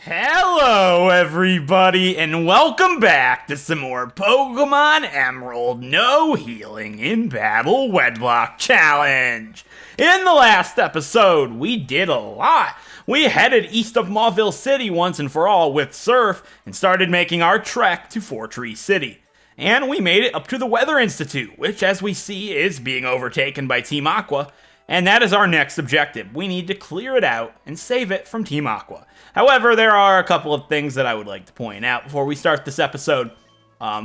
Hello everybody, and welcome back to some more Pokemon Emerald No Healing in Battle Wedlocke Challenge. In the last episode, we did a lot. We headed east of Mauville City once and for all with Surf and started making our trek to Fortree City. And we made it up to the Weather Institute, which as we see is being overtaken by Team Aqua. And that is our next objective. We need to clear it out and save it from Team Aqua. However, there are a couple of things that I would like to point out before we start this episode.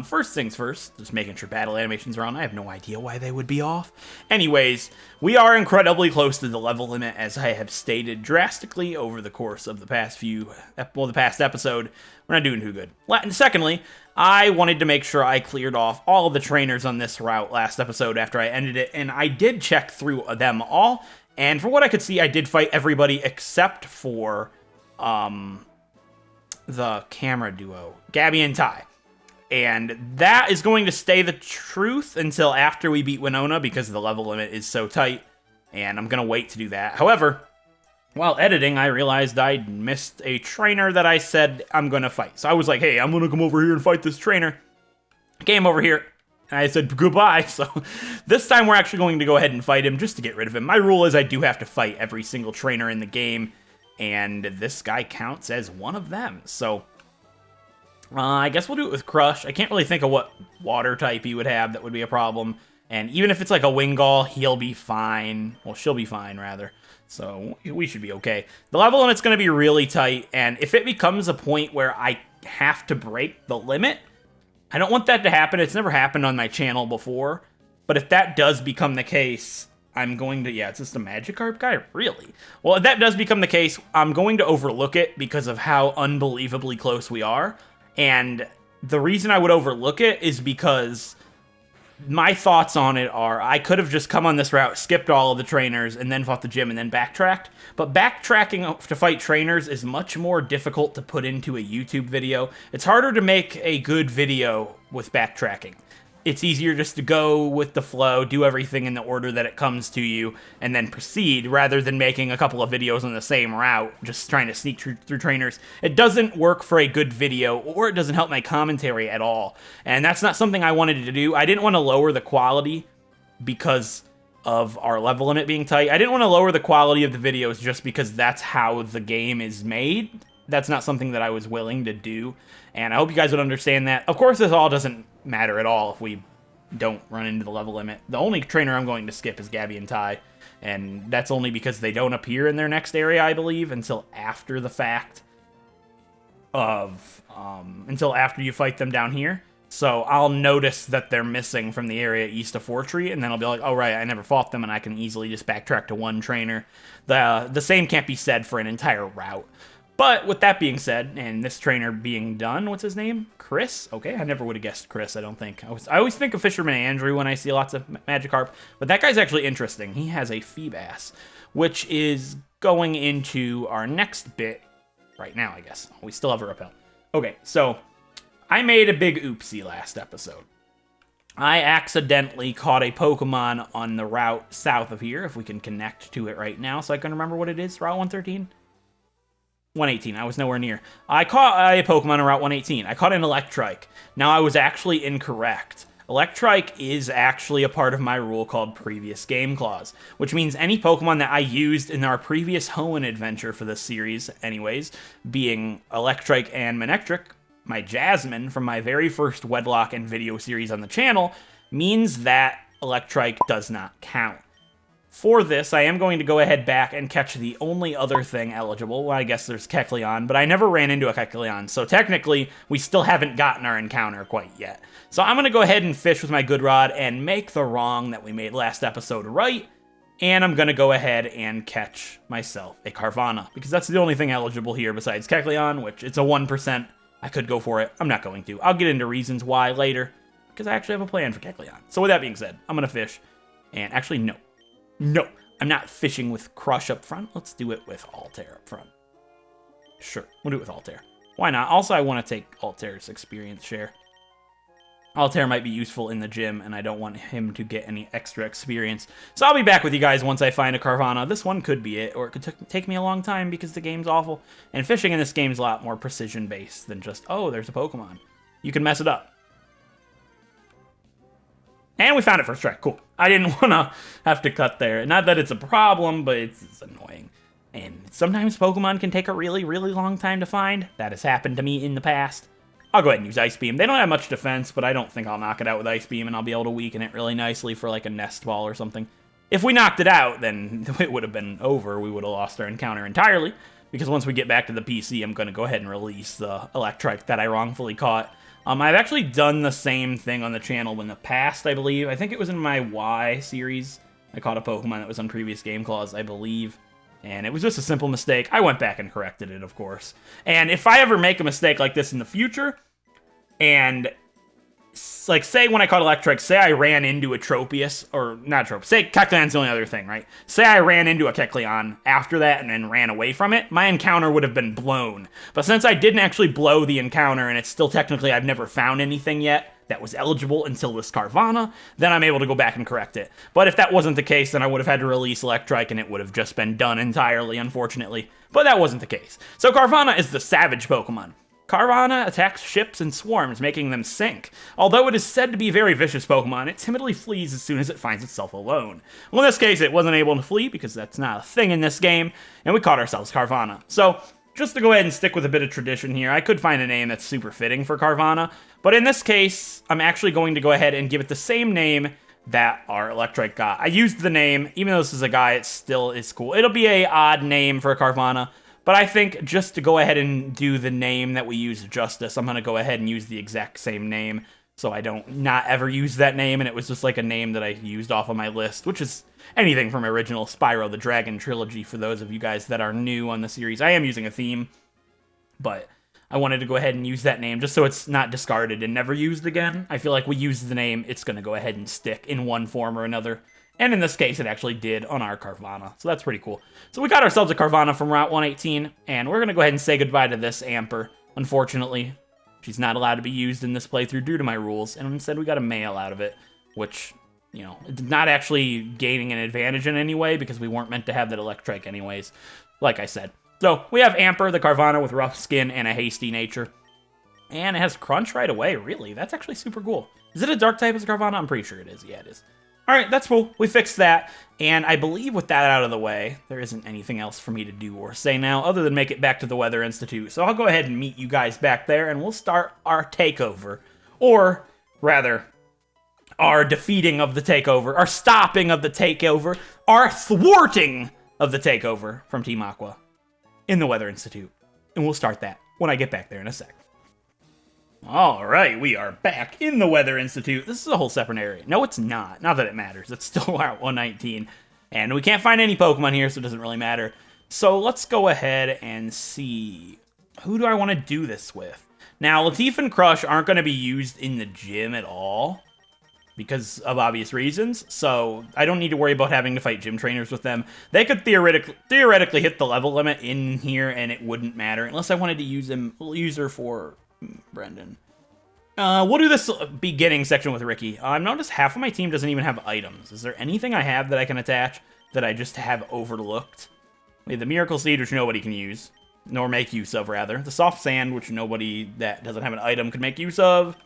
First things first, just making sure battle animations are on. I have no idea why they would be off. Anyways, we are incredibly close to the level limit, as I have stated drastically over the course of the past episode. We're not doing too good. And secondly, I wanted to make sure I cleared off all of the trainers on this route last episode after I ended it, and I did check through them all, and from what I could see, I did fight everybody except for the camera duo, Gabby and Ty. And that is going to stay the truth until after we beat Winona because the level limit is so tight, and I'm going to wait to do that. However, while editing, I realized I missed a trainer that I said I'm going to fight. So I was like, hey, I'm going to come over here and fight this trainer. I came over here, and I said goodbye. So this time we're actually going to go ahead and fight him just to get rid of him. My rule is I do have to fight every single trainer in the game, and this guy counts as one of them. So I guess we'll do it with Crush. I can't really think of what water type he would have that would be a problem. And even if it's like a Wingull, he'll be fine. Well, she'll be fine, rather. So we should be okay. The level limit's going to be really tight, and if it becomes a point where I have to break the limit, I don't want that to happen. It's never happened on my channel before, but if that does become the case, I'm going to... Yeah, it's just a Magikarp guy? Really? Well, if that does become the case, I'm going to overlook it because of how unbelievably close we are, and the reason I would overlook it is because my thoughts on it are, I could have just come on this route, skipped all of the trainers, and then fought the gym, and then backtracked. But backtracking to fight trainers is much more difficult to put into a YouTube video. It's harder to make a good video with backtracking. It's easier just to go with the flow, do everything in the order that it comes to you, and then proceed, rather than making a couple of videos on the same route, just trying to sneak through trainers. It doesn't work for a good video, or it doesn't help my commentary at all. And that's not something I wanted to do. I didn't want to lower the quality because of our level limit being tight. I didn't want to lower the quality of the videos just because that's how the game is made. That's not something that I was willing to do, and I hope you guys would understand that. Of course, this all doesn't matter at all if we don't run into the level limit. The only trainer I'm going to skip is Gabby and Ty, and that's only because they don't appear in their next area, I believe, until after the fact of, until after you fight them down here. So I'll notice that they're missing from the area east of Fortree, and then I'll be like, oh right, I never fought them, and I can easily just backtrack to one trainer. The same can't be said for an entire route. But with that being said, and this trainer being done, what's his name? Chris? Okay, I never would have guessed Chris, I don't think. I always think of Fisherman Andrew when I see lots of Magikarp, but that guy's actually interesting. He has a Feebas, which is going into our next bit right now, I guess. We still have a Repel. Okay, so I made a big oopsie last episode. I accidentally caught a Pokemon on the route south of here, if we can connect to it right now so I can remember what it is, Route 113? 118, I was nowhere near. I caught a Pokemon on Route 118. I caught an Electrike. Now, I was actually incorrect. Electrike is actually a part of my rule called Previous Game Clause, which means any Pokemon that I used in our previous Hoenn adventure for this series, anyways, being Electrike and Manectric, my Jasmine from my very first Wedlocke and video series on the channel, means that Electrike does not count. For this, I am going to go ahead back and catch the only other thing eligible. Well, I guess there's Kecleon, but I never ran into a Kecleon, so technically, we still haven't gotten our encounter quite yet. So I'm going to go ahead and fish with my good rod and make the wrong that we made last episode right, and I'm going to go ahead and catch myself a Carvanha, because that's the only thing eligible here besides Kecleon, which it's a 1%. I could go for it. I'm not going to. I'll get into reasons why later, because I actually have a plan for Kecleon. So with that being said, I'm going to fish, and actually, no. No, I'm not fishing with Crush up front. Let's do it with Altair up front. Sure, we'll do it with Altair. Why not? Also, I want to take Altair's experience share. Altair might be useful in the gym, and I don't want him to get any extra experience. So I'll be back with you guys once I find a Carvanha. This one could be it, or it could take me a long time because the game's awful. And fishing in this game is a lot more precision-based than just, oh, there's a Pokemon. You can mess it up. And we found it first try. Cool. I didn't want to have to cut there. Not that it's a problem, but it's annoying. And sometimes Pokemon can take a really, really long time to find. That has happened to me in the past. I'll go ahead and use Ice Beam. They don't have much defense, but I don't think I'll knock it out with Ice Beam, and I'll be able to weaken it really nicely for like a Nest Ball or something. If we knocked it out, then it would have been over. We would have lost our encounter entirely, because once we get back to the PC, I'm going to go ahead and release the Electrike that I wrongfully caught. I've actually done the same thing on the channel in the past, I believe. I think it was in my Y series. I caught a Pokemon that was on previous Game Claws, I believe. And it was just a simple mistake. I went back and corrected it, of course. And if I ever make a mistake like this in the future, and like say when I caught Electric, say I ran into a Tropius, or not Tropius, say Kecleon's the only other thing, right? Say I ran into a Kecleon after that and then ran away from it, my encounter would have been blown. But since I didn't actually blow the encounter, and it's still technically I've never found anything yet that was eligible until this Carvanha, then I'm able to go back and correct it. But if that wasn't the case, then I would have had to release Electrike, and it would have just been done entirely, unfortunately. But that wasn't the case. So Carvanha is the Savage Pokemon. Carvanha attacks ships and swarms, making them sink. Although it is said to be a very vicious Pokemon, it timidly flees as soon as it finds itself alone. Well, in this case, it wasn't able to flee, because that's not a thing in this game, and we caught ourselves Carvanha. So, just to go ahead and stick with a bit of tradition here, I could find a name that's super fitting for Carvanha, but in this case, I'm actually going to go ahead and give it the same name that our Electrike got. I used the name, even though this is a guy, it still is cool. It'll be a odd name for a Carvanha, but I think just to go ahead and do the name that we use justice, I'm going to go ahead and use the exact same name, so I don't not ever use that name, and it was just like a name that I used off of my list, which is anything from original Spyro the Dragon trilogy for those of you guys that are new on the series. I am using a theme, but I wanted to go ahead and use that name just so it's not discarded and never used again. I feel like we use the name, it's going to go ahead and stick in one form or another. And in this case, it actually did on our Carvanha, so that's pretty cool. So we got ourselves a Carvanha from Route 118, and we're going to go ahead and say goodbye to this Amper. Unfortunately, she's not allowed to be used in this playthrough due to my rules, and instead we got a male out of it, which, you know, not actually gaining an advantage in any way, because we weren't meant to have that Electrike anyways, like I said. So we have Amper, the Carvanha with rough skin and a hasty nature. And it has Crunch right away, really. That's actually super cool. Is it a dark type as a Carvanha? I'm pretty sure it is. Yeah, it is. Alright, that's cool. We fixed that, and I believe with that out of the way, there isn't anything else for me to do or say now, other than make it back to the Weather Institute. So I'll go ahead and meet you guys back there, and we'll start our takeover. Or, rather, our defeating of the takeover, our stopping of the takeover, our thwarting of the takeover from Team Aqua in the Weather Institute. And we'll start that when I get back there in a sec. Alright, we are back in the Weather Institute. This is a whole separate area. No, it's not. Not that it matters. It's still Route 119. And we can't find any Pokemon here, so it doesn't really matter. So let's go ahead and see. Who do I want to do this with? Now, Latif and Crush aren't going to be used in the gym at all, because of obvious reasons. So I don't need to worry about having to fight gym trainers with them. They could theoretically hit the level limit in here, and it wouldn't matter, unless I wanted to use her for Brendan. We'll do this beginning section with Ricky. I've noticed half of my team doesn't even have items. Is there anything I have that I can attach that I just have overlooked? We have the Miracle Seed, which nobody can use, nor make use of, rather. The Soft Sand, which nobody that doesn't have an item could make use of.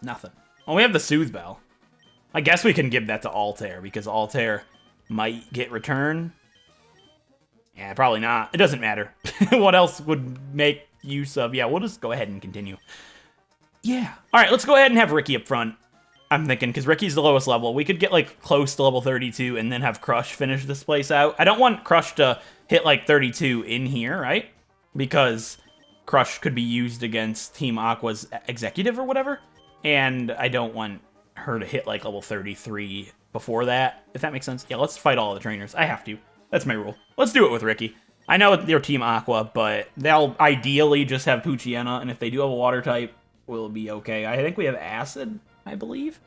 Nothing. Oh, we have the Soothe Bell. I guess we can give that to Altair, because Altair might get return. Yeah, probably not. It doesn't matter. What else would make use of? Yeah, we'll just go ahead and continue. Yeah. All right, let's go ahead and have Ricky up front. I'm thinking, because Ricky's the lowest level. We could get, like, close to level 32 and then have Crush finish this place out. I don't want Crush to hit, like, 32 in here, right? Because Crush could be used against Team Aqua's Executive or whatever. And I don't want her to hit, like, level 33 before that, if that makes sense. Yeah, let's fight all the trainers. I have to. That's my rule. Let's do it with Ricky. I know they're Team Aqua, but they'll ideally just have Poochyena, and if they do have a water type, we'll be okay. I think we have Acid, I believe,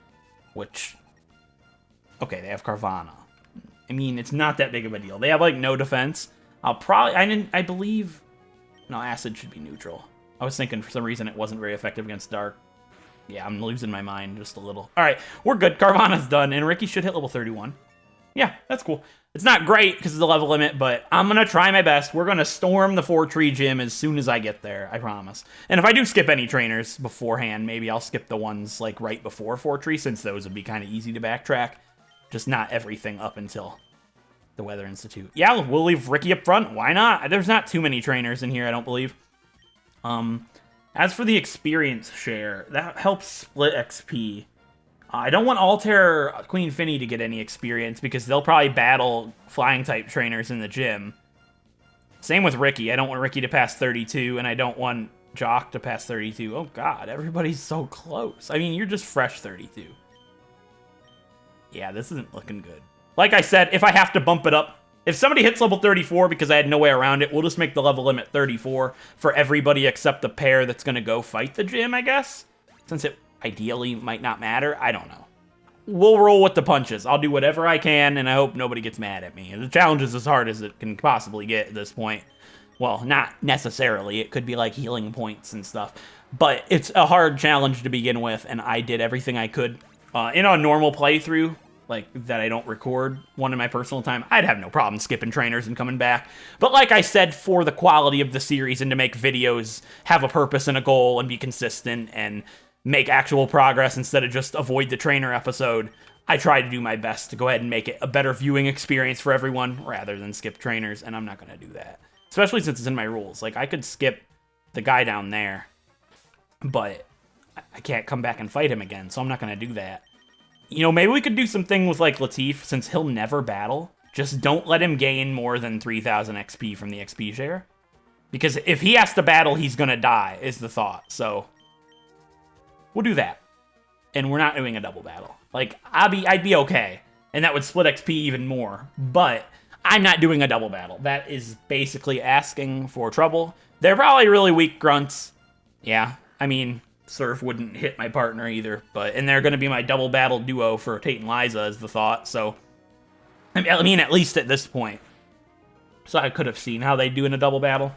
which... Okay, they have Carvanha. I mean, it's not that big of a deal. They have, like, no defense. I believe... No, Acid should be neutral. I was thinking for some reason it wasn't very effective against Dark. Yeah, I'm losing my mind just a little. All right, we're good. Carvanha's done, and Ricky should hit level 31. Yeah, that's cool. It's not great because of the level limit, but I'm going to try my best. We're going to storm the Fortree gym as soon as I get there, I promise. And if I do skip any trainers beforehand, maybe I'll skip the ones like right before Fortree, since those would be kind of easy to backtrack. Just not everything up until the Weather Institute. Yeah, we'll leave Ricky up front. Why not? There's not too many trainers in here, I don't believe. As for the experience share, that helps split XP. I don't want Altair Queen Finny to get any experience because they'll probably battle flying-type trainers in the gym. Same with Ricky. I don't want Ricky to pass 32, and I don't want Jock to pass 32. Oh, God, everybody's so close. I mean, you're just fresh 32. Yeah, this isn't looking good. Like I said, if I have to bump it up, if somebody hits level 34 because I had no way around it, we'll just make the level limit 34 for everybody except the pair that's going to go fight the gym, I guess. Since it ideally might not matter. I don't know. We'll roll with the punches. I'll do whatever I can, and I hope nobody gets mad at me. The challenge is as hard as it can possibly get at this point. Well, not necessarily. It could be like healing points and stuff. But it's a hard challenge to begin with, and I did everything I could. In a normal playthrough, like that I don't record one in my personal time, I'd have no problem skipping trainers and coming back. But like I said, for the quality of the series and to make videos have a purpose and a goal and be consistent and make actual progress instead of just avoid the trainer episode, I try to do my best to go ahead and make it a better viewing experience for everyone rather than skip trainers, and I'm not going to do that. Especially since it's in my rules. Like, I could skip the guy down there, but I can't come back and fight him again, so I'm not going to do that. You know, maybe we could do something with, like, Latif, since he'll never battle. Just don't let him gain more than 3,000 XP from the XP share. Because if he has to battle, he's going to die, is the thought. So we'll do that. And we're not doing a double battle. Like, I'd be okay. And that would split XP even more. But I'm not doing a double battle. That is basically asking for trouble. They're probably really weak grunts. Yeah, I mean, Surf wouldn't hit my partner either. And they're going to be my double battle duo for Tate and Liza is the thought. So, I mean, at least at this point. So I could have seen how they do in a double battle.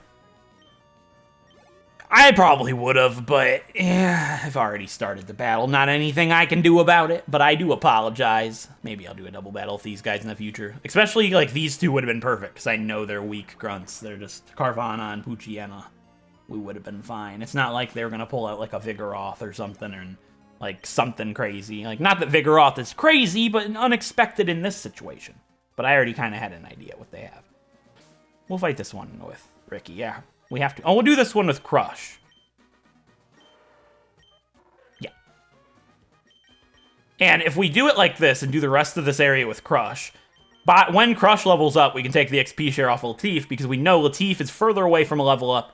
I probably would have, but I've already started the battle. Not anything I can do about it, but I do apologize. Maybe I'll do a double battle with these guys in the future. Especially, like, these two would have been perfect, because I know they're weak grunts. They're just Carvana and Poochyena. We would have been fine. It's not like they were going to pull out, like, a Vigoroth or something, or, like, something crazy. Like, not that Vigoroth is crazy, but unexpected in this situation. But I already kind of had an idea what they have. We'll fight this one with Ricky, yeah. We have to. Oh, we'll do this one with Crush. Yeah. And if we do it like this and do the rest of this area with Crush, but when Crush levels up, we can take the XP share off Latif because we know Latif is further away from a level up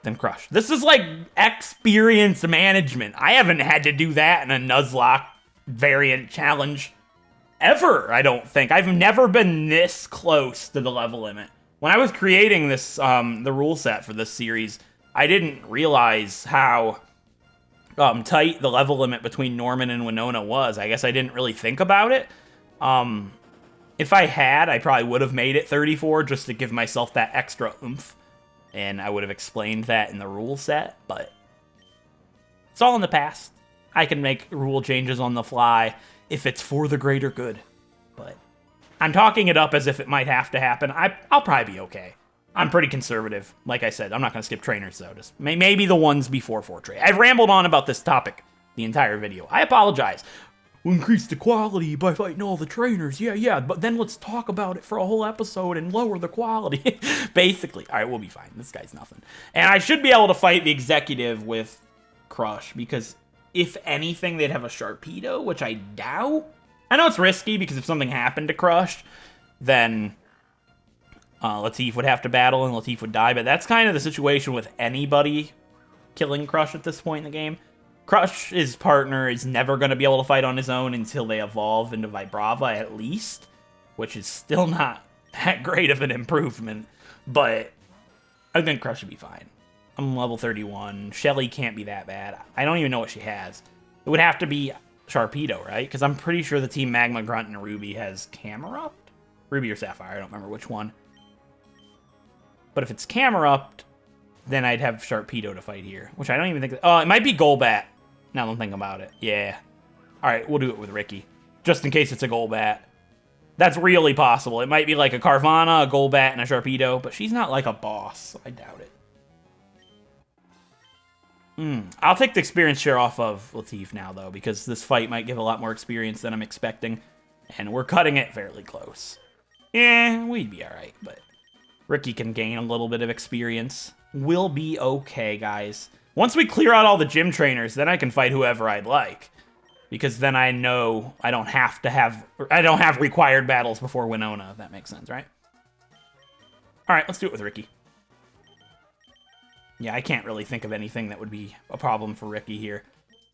than Crush. This is like experience management. I haven't had to do that in a Nuzlocke variant challenge ever, I don't think. I've never been this close to the level limit. When I was creating this, the rule set for this series, I didn't realize how tight the level limit between Norman and Winona was. I guess I didn't really think about it. If I had, I probably would have made it 34 just to give myself that extra oomph. And I would have explained that in the rule set, but it's all in the past. I can make rule changes on the fly if it's for the greater good, but I'm talking it up as if it might have to happen. I'll probably be okay. I'm pretty conservative. Like I said, I'm not going to skip trainers, though. Just maybe the ones before Fortree. I've rambled on about this topic the entire video. I apologize. We'll increase the quality by fighting all the trainers. Yeah, but then let's talk about it for a whole episode and lower the quality. Basically. All right, we'll be fine. This guy's nothing. And I should be able to fight the executive with Crush, because if anything, they'd have a Sharpedo, which I doubt. I know it's risky because if something happened to Crush, then Latif would have to battle and Latif would die. But that's kind of the situation with anybody killing Crush at this point in the game. Crush's partner is never going to be able to fight on his own until they evolve into Vibrava at least, which is still not that great of an improvement. But I think Crush should be fine. I'm level 31. Shelly can't be that bad. I don't even know what she has. It would have to be Sharpedo, right? Because I'm pretty sure the Team Magma Grunt and Ruby has Camerupt? Ruby or Sapphire, I don't remember which one. But if it's Camerupt, then I'd have Sharpedo to fight here, which I don't even think... Oh, it might be Golbat, now that I'm thinking about it. Yeah. All right, we'll do it with Ricky, just in case it's a Golbat. That's really possible. It might be like a Carvana, a Golbat, and a Sharpedo, but she's not like a boss, so I doubt it. I'll take the experience share off of Latif now, though, because this fight might give a lot more experience than I'm expecting, and we're cutting it fairly close. Yeah, we'd be all right, but Ricky can gain a little bit of experience. We'll be okay, guys. Once we clear out all the gym trainers, then I can fight whoever I'd like, because then I know I don't have required battles before Winona, if that makes sense, right? All right, let's do it with Ricky. Yeah, I can't really think of anything that would be a problem for Ricky here,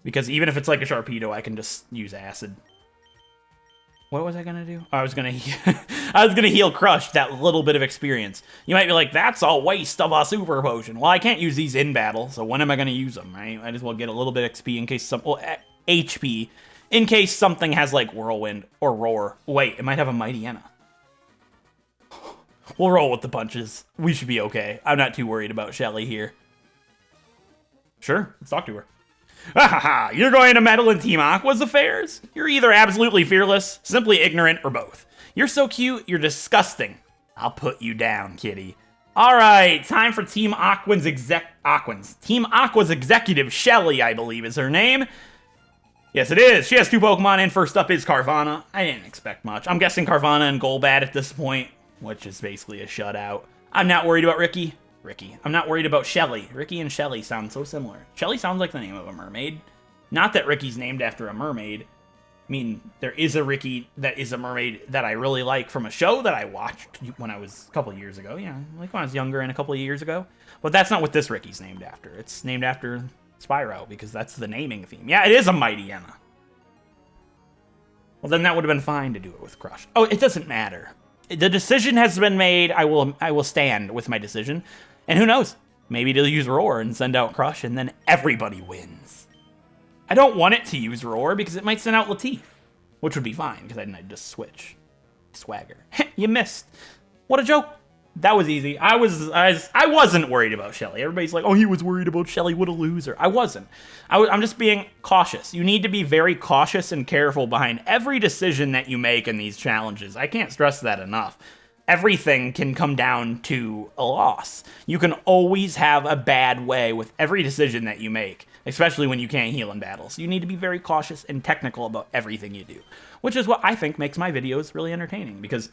because even if it's like a Sharpedo, I can just use Acid. What was I gonna do? Oh, I was gonna heal Crush, that little bit of experience. You might be like, that's a waste of a Super Potion. Well, I can't use these in battle, so when am I gonna use them, right? Might as well get a little bit of XP in case HP, in case something has like Whirlwind or Roar. Wait, it might have a Mightyena. We'll roll with the punches. We should be okay. I'm not too worried about Shelly here. Sure, let's talk to her. Ha! You're going to meddle in Team Aqua's affairs? You're either absolutely fearless, simply ignorant, or both. You're so cute, you're disgusting. I'll put you down, kitty. All right, time for Team Aqua's Team Aqua's executive, Shelly, I believe is her name. Yes, it is. She has 2 Pokemon, and first up is Carvana. I didn't expect much. I'm guessing Carvana and Golbat at this point, which is basically a shutout. I'm not worried about Ricky. I'm not worried about Shelly. Ricky and Shelly sound so similar. Shelly sounds like the name of a mermaid. Not that Ricky's named after a mermaid. I mean, there is a Ricky that is a mermaid that I really like from a show that I watched when I was a couple of years ago. Yeah, like when I was younger and a couple of years ago. But that's not what this Ricky's named after. It's named after Spyro, because that's the naming theme. Yeah, it is a Mightyena. Well, then that would have been fine to do it with Crush. Oh, it doesn't matter. The decision has been made. I will stand with my decision. And who knows? Maybe they'll use Roar and send out Crush, and then everybody wins. I don't want it to use Roar because it might send out Latif, which would be fine because I'd just switch. Swagger. You missed. What a joke. That was easy. I wasn't worried about Shelly. Everybody's like, oh, he was worried about Shelly. What a loser. I wasn't. I'm just being cautious. You need to be very cautious and careful behind every decision that you make in these challenges. I can't stress that enough. Everything can come down to a loss. You can always have a bad way with every decision that you make, especially when you can't heal in battles. You need to be very cautious and technical about everything you do, which is what I think makes my videos really entertaining, because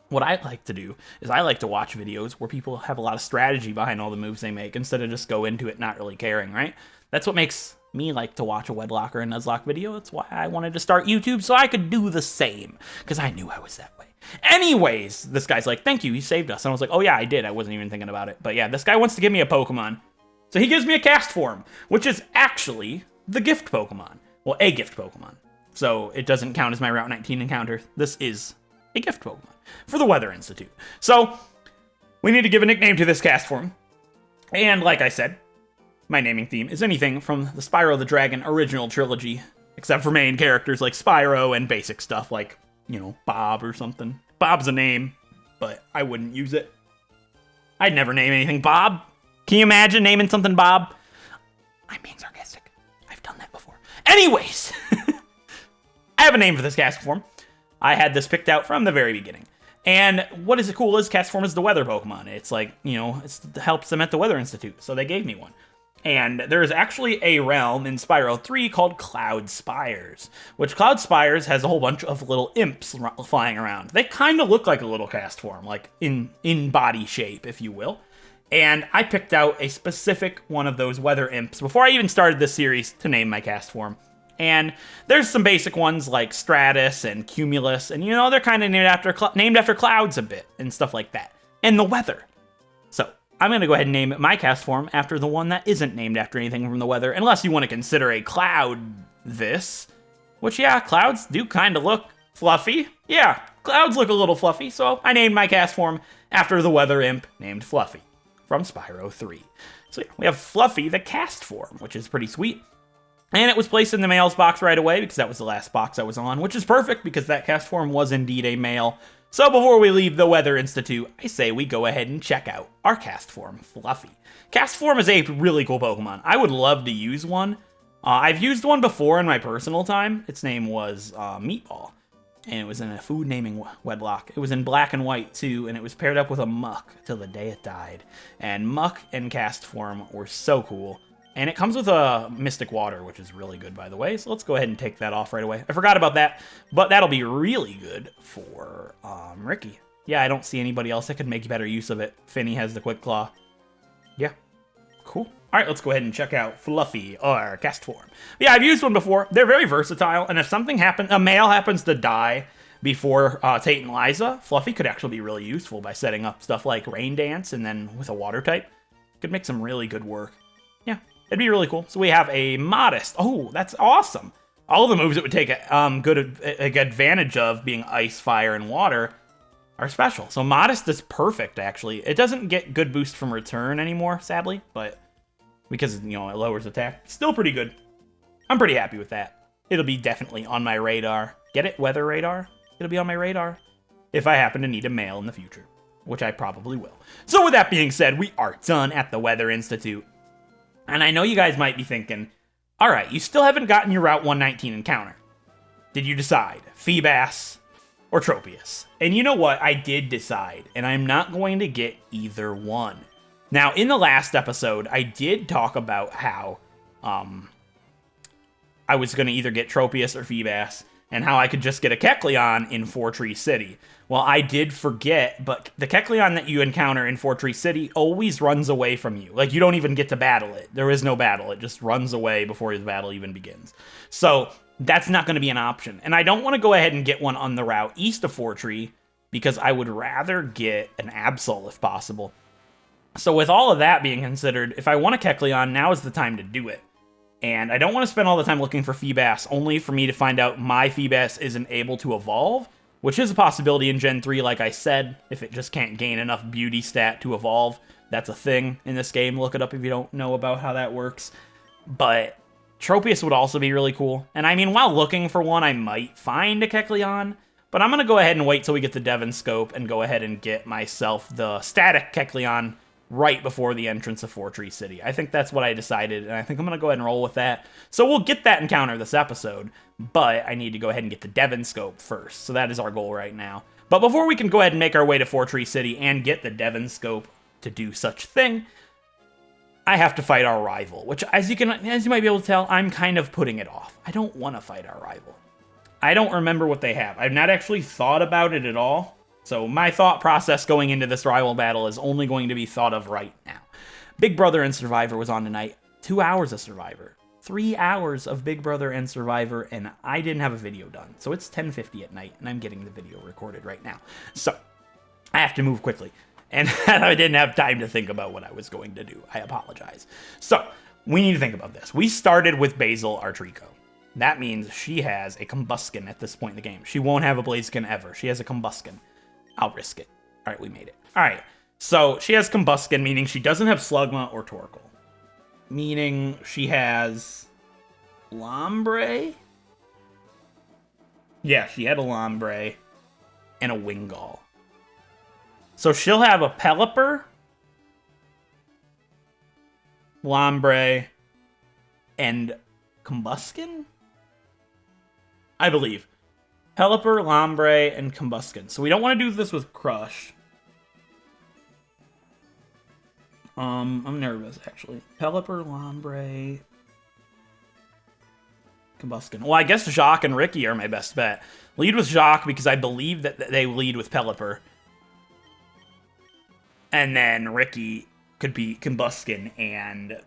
what I like to do is I like to watch videos where people have a lot of strategy behind all the moves they make instead of just go into it not really caring, right? That's what makes me like to watch a Wedlocke or a Nuzlocke video. That's why I wanted to start YouTube, so I could do the same, because I knew I was that way. Anyways, this guy's like, thank you, you saved us. And I was like, oh yeah, I did. I wasn't even thinking about it. But yeah, this guy wants to give me a Pokemon. So he gives me a cast form, which is actually the gift Pokemon. Well, a gift Pokemon. So it doesn't count as my Route 19 encounter. This is a gift Pokemon for the Weather Institute. So we need to give a nickname to this cast form. And like I said, my naming theme is anything from the Spyro the Dragon original trilogy, except for main characters like Spyro and basic stuff like, you know, Bob or something. Bob's a name, but I wouldn't use it. I'd never name anything Bob. Can you imagine naming something Bob? I'm being sarcastic. I've done that before. Anyways, I have a name for this cast form. I had this picked out from the very beginning. And what is cool is cast form is the weather Pokemon. It's like, you know, it helps them at the Weather Institute, so they gave me one. And there's actually a realm in Spyro 3 called Cloud Spires, which Cloud Spires has a whole bunch of little imps flying around. They kind of look like a little cast form, like in body shape, if you will. And I picked out a specific one of those weather imps before I even started this series to name my cast form. And there's some basic ones like Stratus and Cumulus, and you know, they're kind of named after clouds a bit and stuff like that. And the weather. So I'm going to go ahead and name my cast form after the one that isn't named after anything from the weather, unless you want to consider a cloud this. Which, yeah, clouds do kind of look fluffy. Yeah, clouds look a little fluffy, so I named my cast form after the weather imp named Fluffy from Spyro 3. So yeah, we have Fluffy, the cast form, which is pretty sweet. And it was placed in the mail's box right away, because that was the last box I was on, which is perfect, because that cast form was indeed a male. So before we leave the Weather Institute, I say we go ahead and check out our cast form, Fluffy. Cast form is a really cool Pokemon. I would love to use one. I've used one before in my personal time. Its name was Meatball, and it was in a food naming Wedlocke. It was in black and white too, and it was paired up with a Muck till the day it died. And Muck and cast form were so cool. And it comes with a Mystic Water, which is really good, by the way. So let's go ahead and take that off right away. I forgot about that, but that'll be really good for Ricky. Yeah, I don't see anybody else that could make better use of it. Finny has the Quick Claw. Yeah, cool. All right, let's go ahead and check out Fluffy, or cast form. Yeah, I've used one before. They're very versatile, and if something happens, a male happens to die before Tate and Liza, Fluffy could actually be really useful by setting up stuff like Rain Dance, and then with a Water type, could make some really good work. Yeah. It'd be really cool. So we have a Modest. Oh, that's awesome. All of the moves it would take good advantage of being Ice, Fire, and Water are special. So Modest is perfect, actually. It doesn't get good boost from return anymore, sadly, but because, you know, it lowers attack. Still pretty good. I'm pretty happy with that. It'll be definitely on my radar. Get it? Weather radar? It'll be on my radar if I happen to need a male in the future, which I probably will. So with that being said, we are done at the Weather Institute. And I know you guys might be thinking, all right, you still haven't gotten your Route 119 encounter. Did you decide Feebas or Tropius? And you know what? I did decide, and I'm not going to get either one. Now, in the last episode, I did talk about how I was going to either get Tropius or Feebas, and how I could just get a Kecleon in Fortree City. Well, I did forget, but the Kecleon that you encounter in Fortree City always runs away from you. Like, you don't even get to battle it. There is no battle. It just runs away before the battle even begins. So, that's not going to be an option. And I don't want to go ahead and get one on the route east of Fortree, because I would rather get an Absol if possible. So with all of that being considered, if I want a Kecleon, now is the time to do it. And I don't want to spend all the time looking for Feebas, only for me to find out my Feebas isn't able to evolve, which is a possibility in Gen 3, like I said, if it just can't gain enough beauty stat to evolve. That's a thing in this game. Look it up if you don't know about how that works. But Tropius would also be really cool. And I mean, while looking for one, I might find a Kecleon, but I'm going to go ahead and wait till we get the Devon Scope and go ahead and get myself the static Kecleon right before the entrance of Fortree City. I think that's what I decided, and I think I'm going to go ahead and roll with that. So we'll get that encounter this episode, but I need to go ahead and get the Devon Scope first. So that is our goal right now. But before we can go ahead and make our way to Fortree City and get the Devon Scope to do such thing, I have to fight our rival, which, as you might be able to tell, I'm kind of putting it off. I don't want to fight our rival. I don't remember what they have. I've not actually thought about it at all. So my thought process going into this rival battle is only going to be thought of right now. Big Brother and Survivor was on tonight. 2 hours of Survivor. 3 hours of Big Brother and Survivor, and I didn't have a video done. So it's 10:50 at night, and I'm getting the video recorded right now. So I have to move quickly. And I didn't have time to think about what I was going to do. I apologize. So we need to think about this. We started with Basil Artrico. That means she has a Combuskin at this point in the game. She won't have a Blaziken ever. She has a Combuskin. I'll risk it. All right, we made it. All right, so she has Combuskin, meaning she doesn't have Slugma or Torkoal. Meaning she has Lombre? Yeah, she had a Lombre and a Wingull. So she'll have a Pelipper, Lombre, and Combuskin? I believe. Pelipper, Lombre, and Combuskin. So we don't want to do this with Crush. I'm nervous, actually. Pelipper, Lombre, Combuskin. Well, I guess Jacques and Ricky are my best bet. Lead with Jacques because I believe that they lead with Pelipper. And then Ricky could be Combuskin and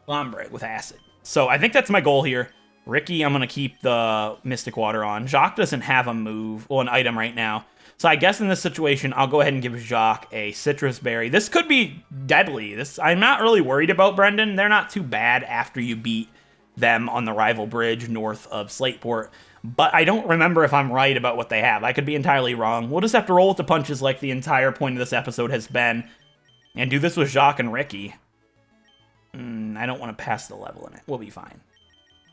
Lombre with Acid. So I think that's my goal here. Ricky, I'm going to keep the Mystic Water on. Jacques doesn't have a move, well, an item right now. So I guess in this situation, I'll go ahead and give Jacques a Citrus Berry. This could be deadly. I'm not really worried about Brendan. They're not too bad after you beat them on the rival bridge north of Slateport. But I don't remember if I'm right about what they have. I could be entirely wrong. We'll just have to roll with the punches like the entire point of this episode has been. And do this with Jacques and Ricky. I don't want to pass the level in it. We'll be fine.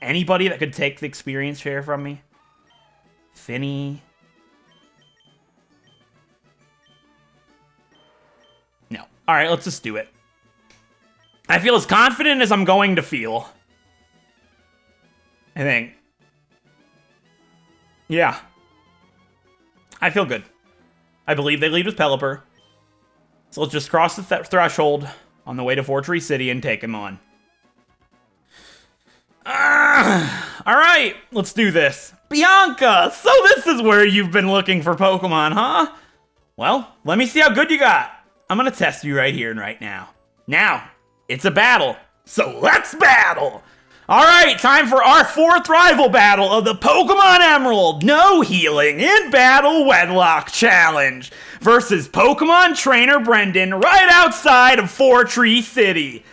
Anybody that could take the experience share from me? Finny. All right, let's just do it. I feel as confident as I'm going to feel. I think. Yeah. I feel good. I believe they lead with Pelipper. So let's just cross the threshold on the way to Fortree City and take him on. Alright, let's do this. Bianca, so this is where you've been looking for Pokemon, huh? Well, let me see how good you got. I'm gonna test you right here and right now. Now, it's a battle, so let's battle! Alright, time for our 4th rival battle of the Pokemon Emerald No Healing in Battle Wedlocke Challenge versus Pokemon Trainer Brendan right outside of Fortree City.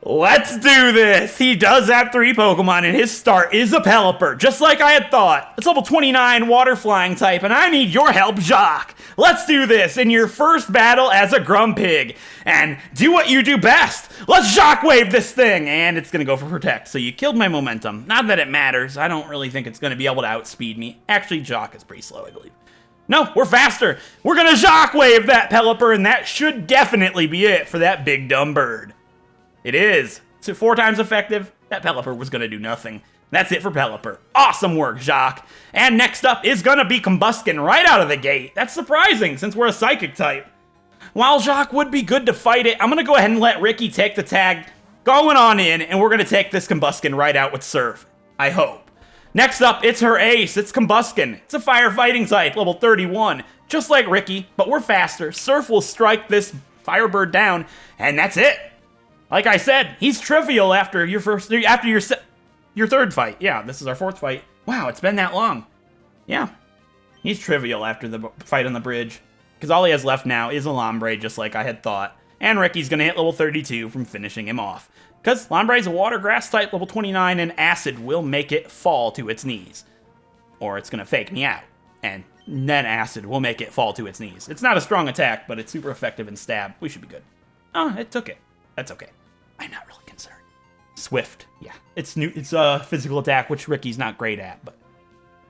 Let's do this! He does have 3 Pokemon, and his start is a Pelipper, just like I had thought. It's level 29 Water Flying type, and I need your help, Jacques. Let's do this in your first battle as a Grumpig. And do what you do best! Let's Shockwave this thing! And it's gonna go for Protect, so you killed my momentum. Not that it matters, I don't really think it's gonna be able to outspeed me. Actually, Jacques is pretty slow, I believe. No, we're faster! We're gonna Shockwave that Pelipper, and that should definitely be it for that big dumb bird. It is. So 4 times effective, that Pelipper was going to do nothing. That's it for Pelipper. Awesome work, Jacques. And next up is going to be Combuskin right out of the gate. That's surprising, since we're a Psychic type. While Jacques would be good to fight it, I'm going to go ahead and let Ricky take the tag. Going on in, and we're going to take this Combuskin right out with Surf. I hope. Next up, it's her ace. It's Combuskin. It's a firefighting type, level 31. Just like Ricky, but we're faster. Surf will strike this Firebird down, and that's it. Like I said, he's trivial after your 3rd fight. Yeah, this is our 4th fight. Wow, it's been that long. Yeah, he's trivial after the fight on the bridge. Because all he has left now is a Lombre, just like I had thought. And Ricky's going to hit level 32 from finishing him off. Because Lombre's a Water Grass type, level 29, and Acid will make it fall to its knees. Or it's going to fake me out. And then Acid will make it fall to its knees. It's not a strong attack, but it's super effective in stab. We should be good. Oh, it took it. That's okay. I'm not really concerned. Swift, yeah. It's a physical attack, which Ricky's not great at, but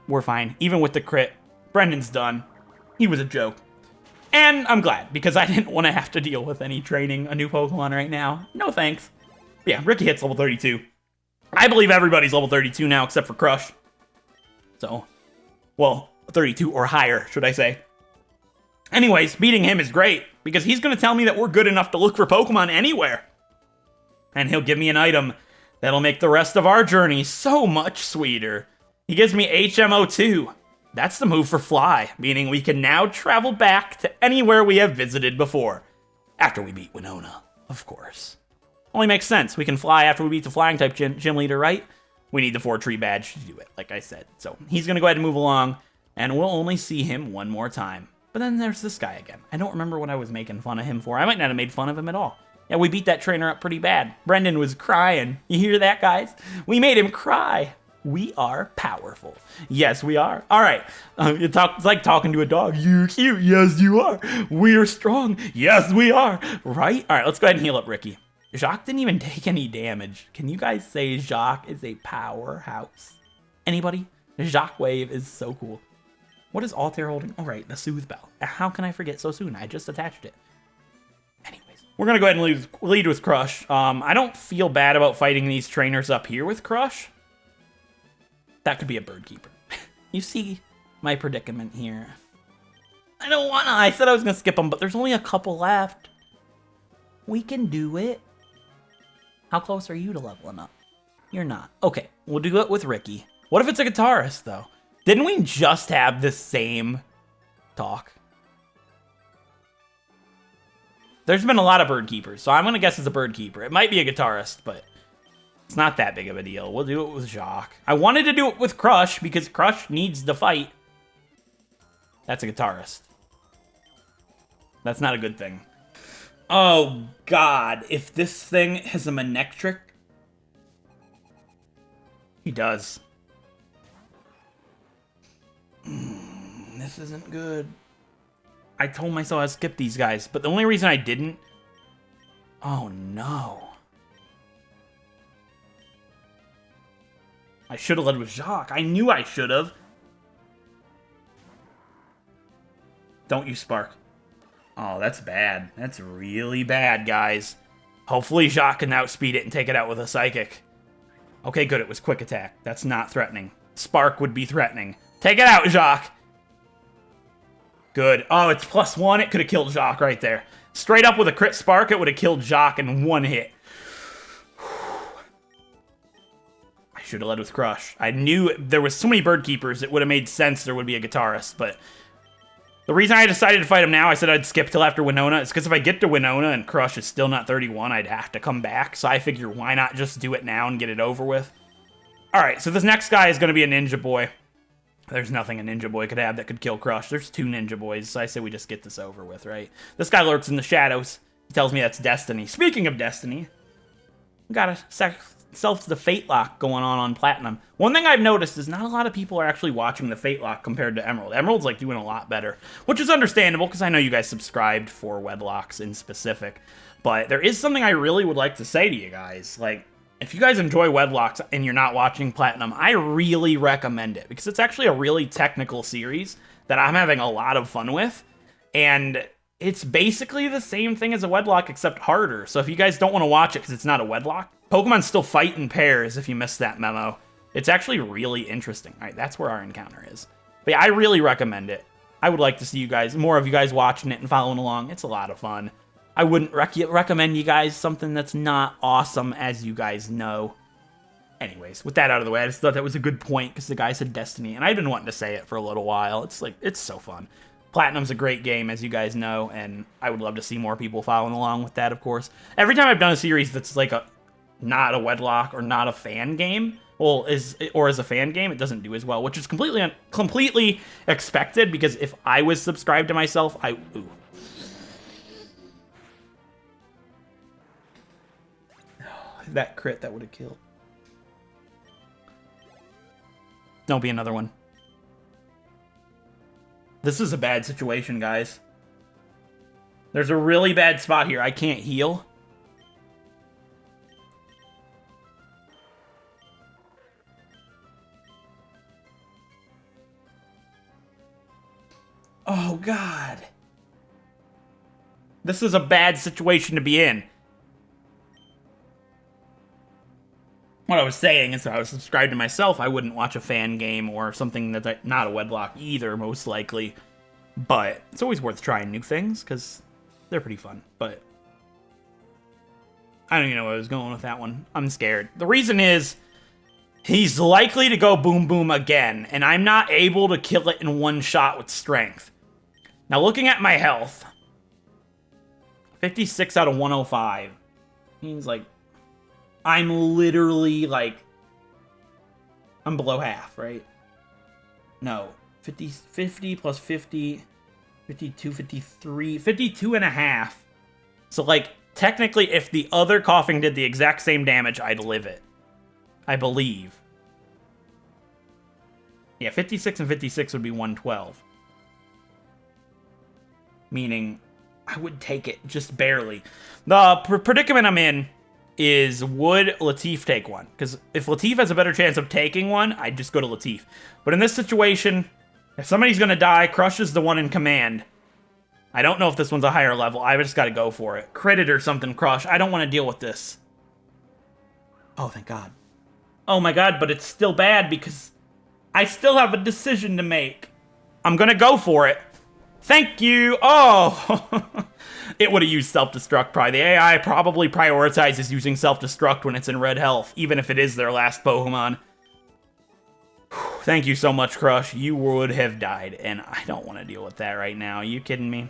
we're fine. Even with the crit, Brendan's done. He was a joke. And I'm glad, because I didn't want to have to deal with any training a new Pokemon right now. No thanks. But yeah, Ricky hits level 32. I believe everybody's level 32 now, except for Crush. So, well, 32 or higher, should I say. Anyways, beating him is great, because he's going to tell me that we're good enough to look for Pokemon anywhere. And he'll give me an item that'll make the rest of our journey so much sweeter. He gives me HMO2. That's the move for Fly, meaning we can now travel back to anywhere we have visited before. After we beat Winona, of course. Only makes sense. We can fly after we beat the flying type gym leader, right? We need the Fortree badge to do it, like I said. So he's going to go ahead and move along, and we'll only see him one more time. But then there's this guy again. I don't remember what I was making fun of him for. I might not have made fun of him at all. Yeah, we beat that trainer up pretty bad. Brendan was crying. You hear that, guys? We made him cry. We are powerful. Yes, we are. All right. It's like talking to a dog. You're cute. Yes, you are. We're strong. Yes, we are. Right? All right, let's go ahead and heal up Ricky. Jacques didn't even take any damage. Can you guys say Jacques is a powerhouse? Anybody? Jacques Wave is so cool. What is Altair holding? All right, the Soothe Bell. How can I forget so soon? I just attached it. We're going to go ahead and lead with Crush. I don't feel bad about fighting these trainers up here with Crush. That could be a Bird Keeper. You see my predicament here. I don't want to. I said I was going to skip them, but there's only a couple left. We can do it. How close are you to leveling up? You're not. Okay, we'll do it with Ricky. What if it's a guitarist, though? Didn't we just have the same talk? There's been a lot of bird keepers, so I'm going to guess it's a bird keeper. It might be a guitarist, but it's not that big of a deal. We'll do it with Jacques. I wanted to do it with Crush, because Crush needs to fight. That's a guitarist. That's not a good thing. Oh, God. If this thing has a Manectric... He does. This isn't good. I told myself I'd skip these guys, but the only reason I didn't... Oh, no. I should have led with Jacques. I knew I should have. Don't use Spark. Oh, that's bad. That's really bad, guys. Hopefully Jacques can outspeed it and take it out with a Psychic. Okay, good. It was Quick Attack. That's not threatening. Spark would be threatening. Take it out, Jacques. Good. Oh, it's +1. It could have killed Jacques right there. Straight up with a crit Spark, it would have killed Jacques in one hit. I should have led with Crush. I knew there was so many Bird Keepers, it would have made sense there would be a Guitarist, but the reason I decided to fight him now, I said I'd skip till after Winona, is because if I get to Winona and Crush is still not 31, I'd have to come back. So I figure, why not just do it now and get it over with? Alright, so this next guy is going to be a Ninja Boy. There's nothing a Ninja Boy could have that could kill Crush. There's 2 Ninja Boys, so I say we just get this over with, right? This guy lurks in the shadows. He tells me that's Destiny. Speaking of Destiny, we got a self the Fate Lock going on Platinum. One thing I've noticed is not a lot of people are actually watching the Fate Lock compared to Emerald. Emerald's like doing a lot better, which is understandable because I know you guys subscribed for Wedlocks in specific. But there is something I really would like to say to you guys. Like, if you guys enjoy Wedlocks and you're not watching Platinum, I really recommend it because it's actually a really technical series that I'm having a lot of fun with. And it's basically the same thing as a Wedlocke except harder. So if you guys don't want to watch it because it's not a Wedlocke, Pokemon still fight in pairs if you missed that memo. It's actually really interesting. All right, that's where our encounter is. But yeah, I really recommend it. I would like to see you guys, more of you guys watching it and following along. It's a lot of fun. I wouldn't recommend you guys something that's not awesome, as you guys know. Anyways, with that out of the way, I just thought that was a good point because the guy said Destiny, and I've been wanting to say it for a little while. It's like, it's so fun. Platinum's a great game, as you guys know, and I would love to see more people following along with that, of course. Every time I've done a series that's like not a Wedlocke or not a fan game, well, as a fan game, it doesn't do as well, which is completely expected because if I was subscribed to myself, that crit that would have killed. Don't be another one. This is a bad situation, guys. There's a really bad spot here. I can't heal. Oh, God. This is a bad situation to be in. What I was saying is if I was subscribed to myself, I wouldn't watch a fan game or something that's not a Wedlocke either, most likely. But it's always worth trying new things, because they're pretty fun. But I don't even know where I was going with that one. I'm scared. The reason is, he's likely to go boom boom again, and I'm not able to kill it in one shot with strength. Now, looking at my health, 56 out of 105 means, like, I'm literally, like, I'm below half, right? No, 50 plus 50, 52, 53, 52 and a half. So, like, technically, if the other coughing did the exact same damage, I'd live it. I believe. Yeah, 56 and 56 would be 112. Meaning, I would take it just barely. The predicament I'm in is, would Latif take one? Because if Latif has a better chance of taking one, I'd just go to Latif. But in this situation, if somebody's going to die, Crush is the one in command. I don't know if this one's a higher level. I just got to go for it. Crit or something, Crush. I don't want to deal with this. Oh, thank God. Oh my God, but it's still bad because I still have a decision to make. I'm going to go for it. Thank you. Oh, it would have used self-destruct probably. The AI probably prioritizes using self-destruct when it's in red health, even if it is their last Pokemon. Thank you so much, Crush. You would have died, and I don't want to deal with that right now. Are you kidding me?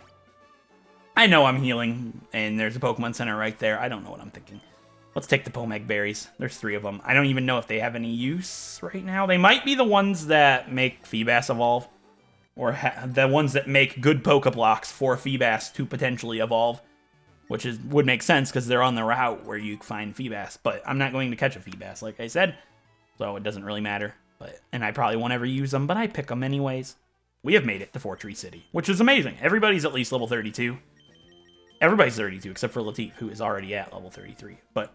I know I'm healing, and there's a Pokemon Center right there. I don't know what I'm thinking. Let's take the Pomeg berries. There's 3 of them. I don't even know if they have any use right now. They might be the ones that make Feebas evolve. Or the ones that make good Pokeblocks for Feebas to potentially evolve. Which would make sense because they're on the route where you find Feebas. But I'm not going to catch a Feebas, like I said. So it doesn't really matter. And I probably won't ever use them, but I pick them anyways. We have made it to Fortree City, which is amazing. Everybody's at least level 32. Everybody's 32, except for Latif, who is already at level 33. But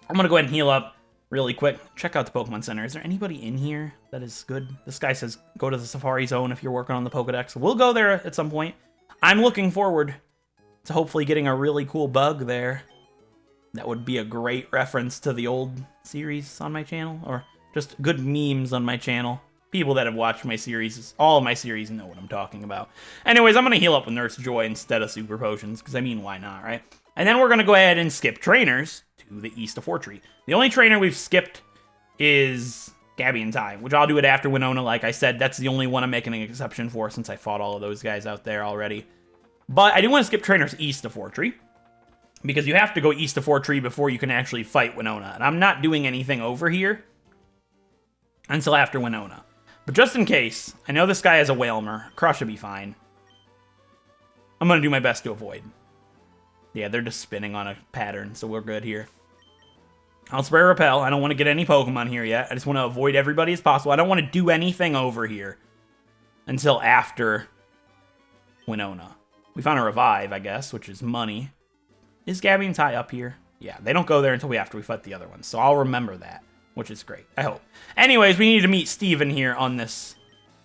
I'm going to go ahead and heal up really quick. Check out the Pokemon Center. Is there anybody in here that is good? This guy says go to the Safari Zone if you're working on the Pokedex. We'll go there at some point. I'm looking forward to hopefully getting a really cool bug there. That would be a great reference to the old series on my channel, or just good memes on my channel. People that have watched my series, all of my series, know what I'm talking about. Anyways, I'm going to heal up with Nurse Joy instead of Super Potions, because I mean, why not, right? And then we're going to go ahead and skip trainers to the east of Fortree. The only trainer we've skipped is Gabby and Ty, which I'll do it after Winona. Like I said, that's the only one I'm making an exception for since I fought all of those guys out there already. But I do want to skip trainers east of Fortree, because you have to go east of Fortree before you can actually fight Winona. And I'm not doing anything over here until after Winona. But just in case, I know this guy has a Whalmer. Crush will be fine. I'm going to do my best to avoid. Yeah, they're just spinning on a pattern, so we're good here. I'll spray Repel. I don't want to get any Pokemon here yet. I just want to avoid everybody as possible. I don't want to do anything over here until after Winona. We found a Revive, I guess, which is money. Is Gabby and Ty up here? Yeah, they don't go there until after we fight the other ones, so I'll remember that, which is great, I hope. Anyways, we need to meet Steven here on this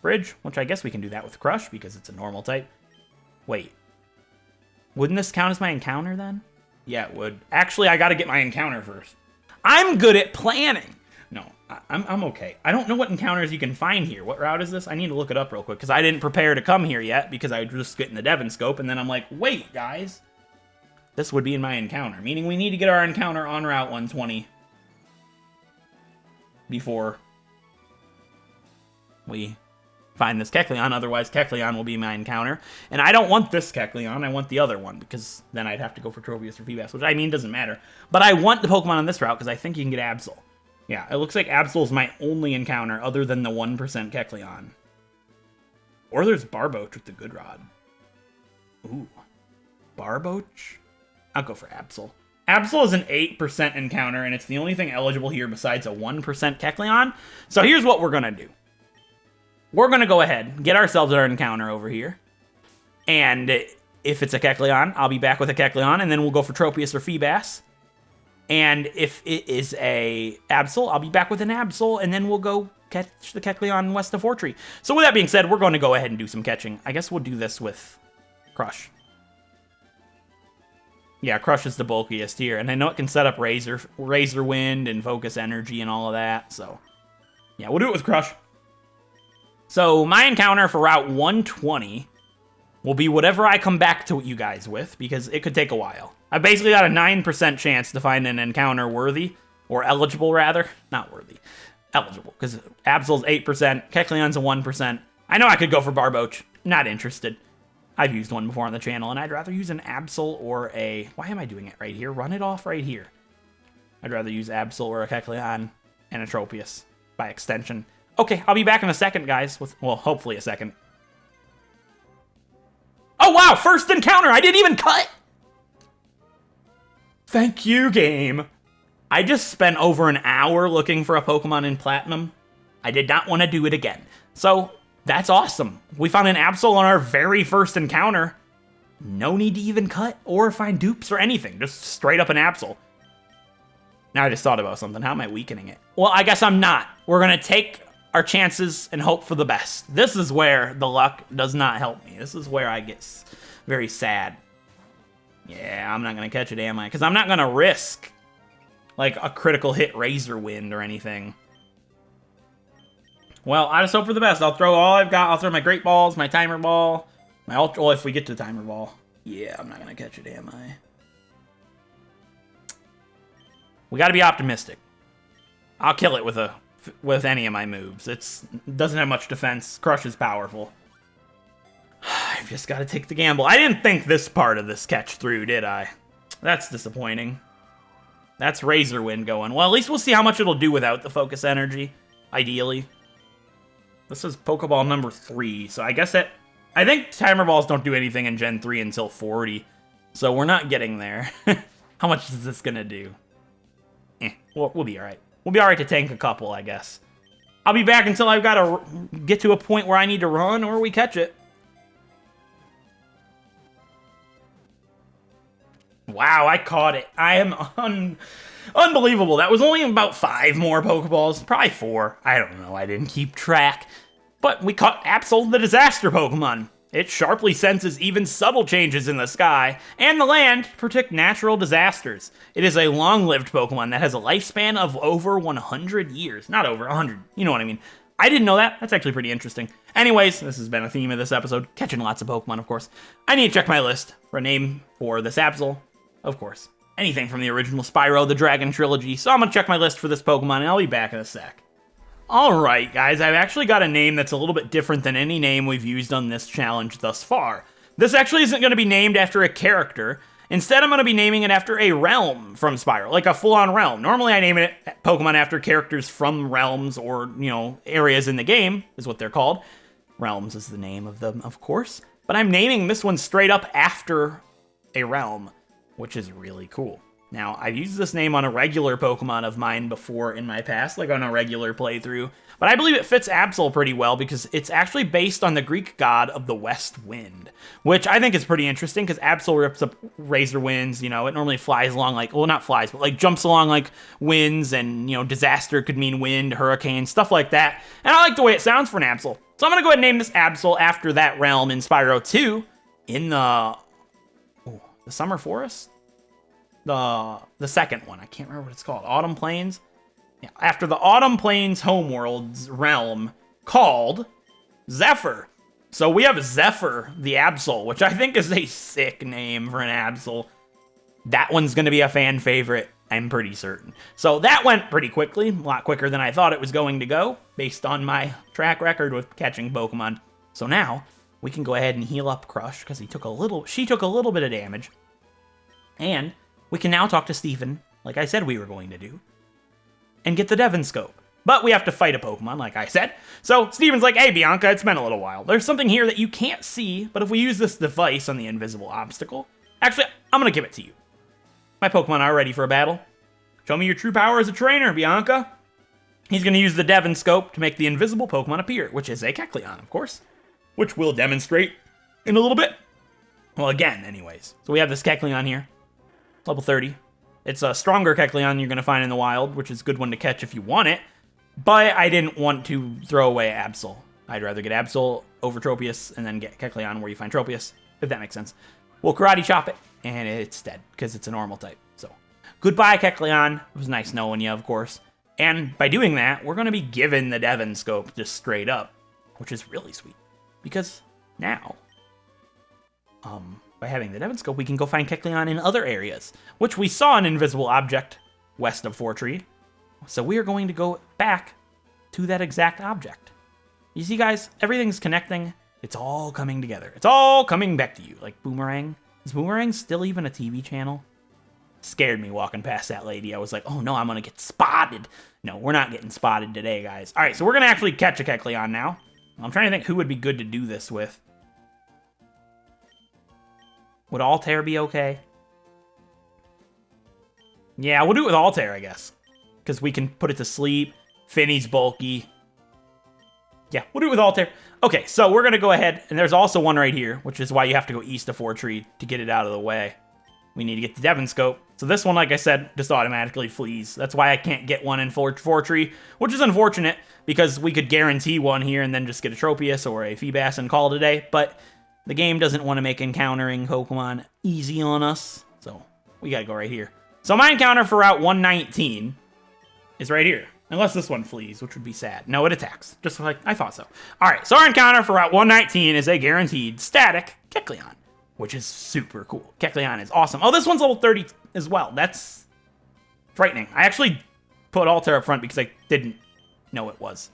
bridge, which I guess we can do that with Crush, because it's a normal type. Wait. Wouldn't this count as my encounter, then? Yeah, it would. Actually, I gotta get my encounter first. I'm good at planning! No, I'm okay. I don't know what encounters you can find here. What route is this? I need to look it up real quick, because I didn't prepare to come here yet, because I was just getting the Devon Scope, and then I'm like, wait, guys. This would be in my encounter, meaning we need to get our encounter on Route 120 before we find this Kecleon, otherwise Kecleon will be my encounter. And I don't want this Kecleon, I want the other one, because then I'd have to go for Tropius or Feebas, which I mean doesn't matter. But I want the Pokemon on this route, because I think you can get Absol. Yeah, it looks like Absol is my only encounter other than the 1% Kecleon. Or there's Barboach with the Good Rod. Ooh. Barboach? I'll go for Absol. Absol is an 8% encounter, and it's the only thing eligible here besides a 1% Kecleon. So here's what we're going to do. We're going to go ahead, get ourselves our encounter over here. And if it's a Kecleon, I'll be back with a Kecleon, and then we'll go for Tropius or Feebas. And if it is a Absol, I'll be back with an Absol, and then we'll go catch the Kecleon west of Fortree. So with that being said, we're going to go ahead and do some catching. I guess we'll do this with Crush. Yeah, Crush is the bulkiest here, and I know it can set up Razor Wind and Focus Energy and all of that, so yeah, we'll do it with Crush. So my encounter for Route 120 will be whatever I come back to you guys with, because it could take a while. I've basically got a 9% chance to find an encounter worthy, or eligible rather, not worthy, eligible, because Absol's 8%, Kecleon's a 1%. I know I could go for Barboach, not interested. I've used one before on the channel, and I'd rather use an Absol or a... Why am I doing it right here? Run it off right here. I'd rather use Absol or a Kecleon and a Tropius, by extension. Okay, I'll be back in a second, guys. With, well, hopefully a second. Oh, wow! First encounter! I didn't even cut! Thank you, game. I just spent over an hour looking for a Pokemon in Platinum. I did not want to do it again. So... that's awesome. We found an Absol on our very first encounter. No need to even cut or find dupes or anything. Just straight up an Absol. Now I just thought about something. How am I weakening it? Well, I guess I'm not. We're going to take our chances and hope for the best. This is where the luck does not help me. This is where I get very sad. Yeah, I'm not going to catch it, am I? Because I'm not going to risk like a critical hit Razor Wind or anything. Well, I just hope for the best. I'll throw all I've got. I'll throw my Great Balls, my Timer Ball, my Ultra... well, if we get to the Timer Ball. Yeah, I'm not going to catch it, am I? We got to be optimistic. I'll kill it with any of my moves. It doesn't have much defense. Crush is powerful. I've just got to take the gamble. I didn't think this part of this catch through, did I? That's disappointing. That's Razor Wind going. Well, at least we'll see how much it'll do without the Focus Energy, ideally. This is Pokeball number 3, so I guess I think Timer Balls don't do anything in Gen 3 until 40, so we're not getting there. How much is this gonna do? We'll be alright. We'll be alright to tank a couple, I guess. I'll be back until I've got to get to a point where I need to run or we catch it. Wow, I caught it. I am unbelievable. That was only about 5 more Pokeballs. Probably 4. I don't know. I didn't keep track. But we caught Absol, the Disaster Pokemon. It sharply senses even subtle changes in the sky and the land to predict natural disasters. It is a long-lived Pokemon that has a lifespan of over 100 years. Not over, 100. You know what I mean. I didn't know that. That's actually pretty interesting. Anyways, this has been a theme of this episode. Catching lots of Pokemon, of course. I need to check my list for a name for this Absol. Of course. Anything from the original Spyro the Dragon trilogy. So I'm going to check my list for this Pokemon, and I'll be back in a sec. Alright, guys, I've actually got a name that's a little bit different than any name we've used on this challenge thus far. This actually isn't going to be named after a character. Instead, I'm going to be naming it after a realm from Spyro, like a full-on realm. Normally, I name it Pokemon after characters from realms or, areas in the game, is what they're called. Realms is the name of them, of course. But I'm naming this one straight up after a realm, which is really cool. Now, I've used this name on a regular Pokemon of mine before in my past, like on a regular playthrough, but I believe it fits Absol pretty well because it's actually based on the Greek god of the west wind, which I think is pretty interesting because Absol rips up razor winds, it normally flies along not flies, but jumps along like winds, and, disaster could mean wind, hurricane, stuff like that, and I like the way it sounds for an Absol. So I'm going to go ahead and name this Absol after that realm in Spyro 2 in the Summer Forest? The second one. I can't remember what it's called. Autumn Plains? Yeah, after the Autumn Plains homeworld's realm called Zephyr. So we have Zephyr the Absol, which I think is a sick name for an Absol. That one's going to be a fan favorite, I'm pretty certain. So that went pretty quickly, a lot quicker than I thought it was going to go, based on my track record with catching Pokemon. So now, we can go ahead and heal up Crush, because she took a little bit of damage. And we can now talk to Stephen, like I said we were going to do, and get the Devon Scope. But we have to fight a Pokemon, like I said. So Stephen's like, hey, Bianca, it's been a little while. There's something here that you can't see, but if we use this device on the invisible obstacle... Actually, I'm going to give it to you. My Pokemon are ready for a battle. Show me your true power as a trainer, Bianca. He's going to use the Devon Scope to make the invisible Pokemon appear, which is a Kecleon, of course, which we'll demonstrate in a little bit. Well, again, anyways. So we have this Kecleon here. Level 30. It's a stronger Kecleon you're going to find in the wild, which is a good one to catch if you want it. But I didn't want to throw away Absol. I'd rather get Absol over Tropius and then get Kecleon where you find Tropius, if that makes sense. We'll Karate Chop it, and it's dead, because it's a normal type. So, goodbye, Kecleon. It was nice knowing you, of course. And by doing that, we're going to be given the Devon Scope just straight up, which is really sweet. Because now... by having the Devon Scope, we can go find Kecleon in other areas, which we saw an invisible object west of Fortree. So we are going to go back to that exact object. You see, guys, everything's connecting. It's all coming together. It's all coming back to you, like Boomerang. Is Boomerang still even a TV channel? Scared me walking past that lady. I was like, oh no, I'm going to get spotted. No, we're not getting spotted today, guys. All right, so we're going to actually catch a Kecleon now. I'm trying to think who would be good to do this with. Would Altair be okay? Yeah, we'll do it with Altair, I guess. Because we can put it to sleep. Finny's bulky. Yeah, we'll do it with Altair. Okay, so we're going to go ahead. And there's also one right here, which is why you have to go east of Fortree to get it out of the way. We need to get the Devon Scope. So this one, like I said, just automatically flees. That's why I can't get one in Fortree, which is unfortunate, because we could guarantee one here and then just get a Tropius or a Feebas and call it a day. But the game doesn't want to make encountering Pokemon easy on us, so we gotta go right here. So my encounter for Route 119 is right here. Unless this one flees, which would be sad. No, it attacks, just like I thought so. Alright, so our encounter for Route 119 is a guaranteed static Kecleon, which is super cool. Kecleon is awesome. Oh, this one's level 30 as well. That's frightening. I actually put Altair up front because I didn't know it was.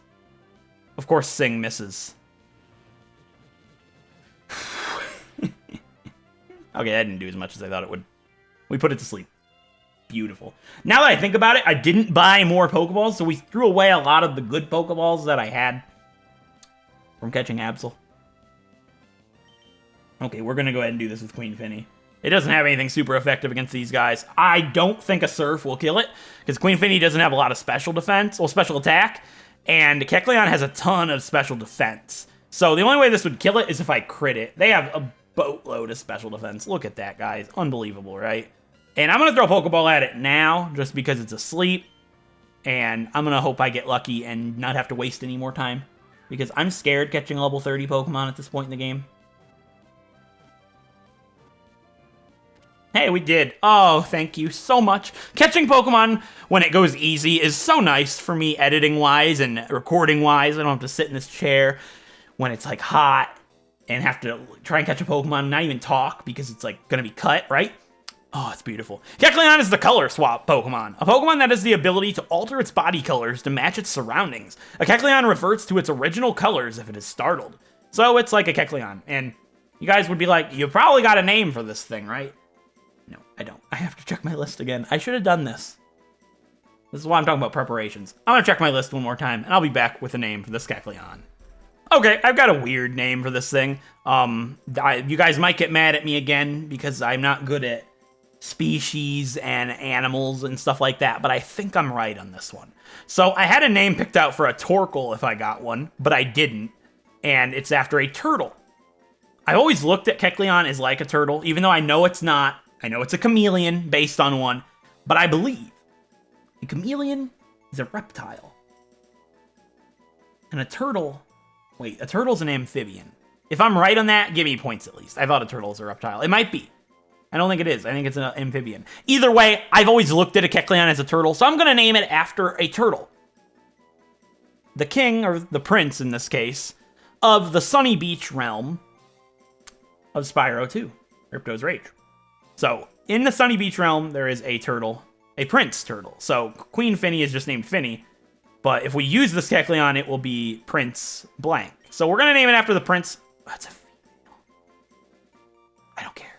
Of course, Sing misses. Okay, that didn't do as much as I thought it would. We put it to sleep. Beautiful. Now that I think about it, I didn't buy more Pokeballs, so we threw away a lot of the good Pokeballs that I had from catching Absol. Okay, we're going to go ahead and do this with Queen Finny. It doesn't have anything super effective against these guys. I don't think a Surf will kill it, because Queen Finny doesn't have a lot of special defense, well, special attack, and Kecleon has a ton of special defense. So the only way this would kill it is if I crit it. They have a boatload of special defense. Look at that, guys. Unbelievable, right? And I'm going to throw a Pokeball at it now, just because it's asleep. And I'm going to hope I get lucky and not have to waste any more time. Because I'm scared catching level 30 Pokemon at this point in the game. Hey, we did. Oh, thank you so much. Catching Pokemon when it goes easy is so nice for me editing-wise and recording-wise. I don't have to sit in this chair when it's, like, hot and have to try and catch a Pokemon and not even talk because it's, like, gonna be cut, right? Oh, it's beautiful. Kecleon is the color swap Pokemon. A Pokemon that has the ability to alter its body colors to match its surroundings. A Kecleon reverts to its original colors if it is startled. So it's like a Kecleon. And you guys would be like, you probably got a name for this thing, right? No, I don't. I have to check my list again. I should have done this. This is why I'm talking about preparations. I'm going to check my list one more time, and I'll be back with a name for this Kecleon. Okay, I've got a weird name for this thing. You guys might get mad at me again because I'm not good at species and animals and stuff like that, but I think I'm right on this one. So I had a name picked out for a Torkoal if I got one, but I didn't, and it's after a turtle. I always looked at Kecleon as like a turtle, even though I know it's not. I know it's a chameleon based on one, but I believe a chameleon is a reptile. And a turtle, wait, a turtle's an amphibian. If I'm right on that, give me points at least. I thought a turtle was a reptile. It might be. I don't think it is. I think it's an amphibian. Either way, I've always looked at a Kecleon as a turtle, so I'm going to name it after a turtle. The king, or the prince in this case, of the Sunny Beach realm of Spyro 2, Ripto's Rage. So, in the Sunny Beach realm, there is a turtle, a prince turtle. So, Queen Finny is just named Finny, but if we use this Kecleon, it will be Prince Blank. So, we're going to name it after the prince. That's a female. I don't care.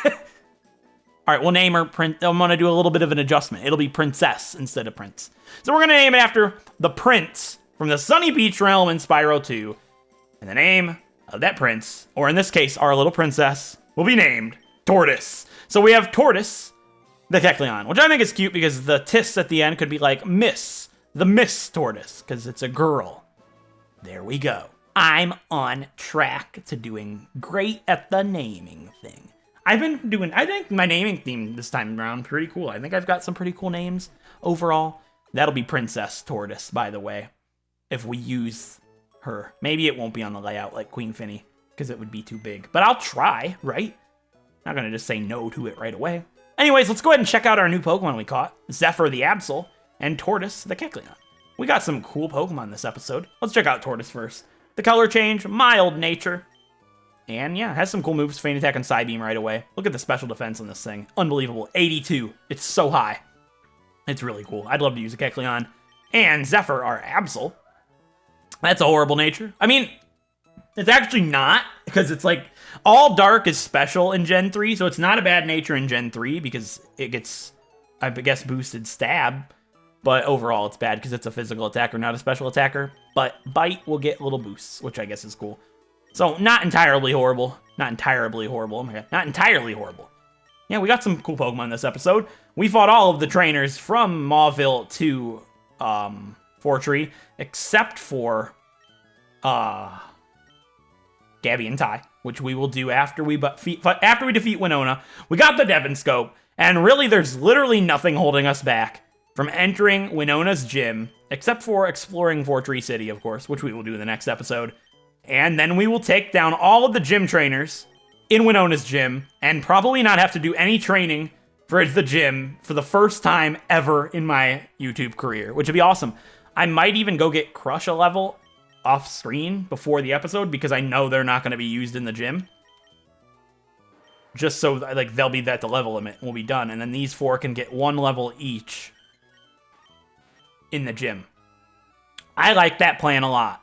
All right, we'll name her Prince. I'm going to do a little bit of an adjustment. It'll be Princess instead of Prince. So, we're going to name it after the prince from the Sunny Beach realm in Spyro 2. And the name of that prince, or in this case, our little princess, will be named Tortoise. So we have Tortoise, the Kecleon, which I think is cute because the tis at the end could be like Miss, the Miss Tortoise, because it's a girl. There we go. I'm on track to doing great at the naming thing. I think my naming theme this time around pretty cool. I think I've got some pretty cool names overall. That'll be Princess Tortoise, by the way, if we use her. Maybe it won't be on the layout like Queen Finny, because it would be too big. But I'll try, right? Not gonna just say no to it right away. Anyways, let's go ahead and check out our new Pokemon we caught. Zephyr the Absol and Tortoise the Kecleon. We got some cool Pokemon this episode. Let's check out Tortoise first. The color change, mild nature. And yeah, has some cool moves. Feint Attack and Psybeam right away. Look at the special defense on this thing. Unbelievable. 82. It's so high. It's really cool. I'd love to use a Kecleon. And Zephyr, our Absol. That's a horrible nature. I mean, it's actually not, because it's like, all dark is special in Gen 3, so it's not a bad nature in Gen 3, because it gets, I guess, boosted stab, but overall it's bad, because it's a physical attacker, not a special attacker, but Bite will get little boosts, which I guess is cool. So, not entirely horrible. Not entirely horrible. Oh my god. Not entirely horrible. Yeah, we got some cool Pokemon this episode. We fought all of the trainers from Mauville to, Fortree, except for, Gabby and Ty, which we will do after we defeat Winona. We got the Devon Scope, and really there's literally nothing holding us back from entering Winona's gym, except for exploring Fortree City, of course, which we will do in the next episode. And then we will take down all of the gym trainers in Winona's gym, and probably not have to do any training for the gym for the first time ever in my YouTube career, which would be awesome. I might even go get Crush a level off screen before the episode, because I know they're not going to be used in the gym. Just so, like, they'll be at the level limit, we'll be done, and then these four can get one level each in the gym. I like that plan a lot.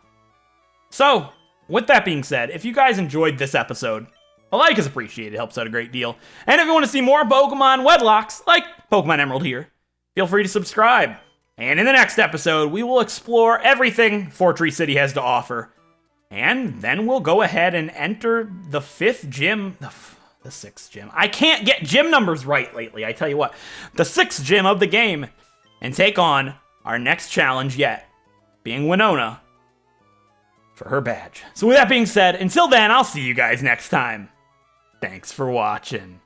So, with that being said, if you guys enjoyed this episode, a like is appreciated, it helps out a great deal. And if you want to see more Pokemon Wedlocks, like Pokemon Emerald here, feel free to subscribe. And in the next episode, we will explore everything Fortree City has to offer. And then we'll go ahead and enter the fifth gym, the sixth gym. I can't get gym numbers right lately, I tell you what. The sixth gym of the game, and take on our next challenge yet, being Winona for her badge. So with that being said, until then, I'll see you guys next time. Thanks for watching.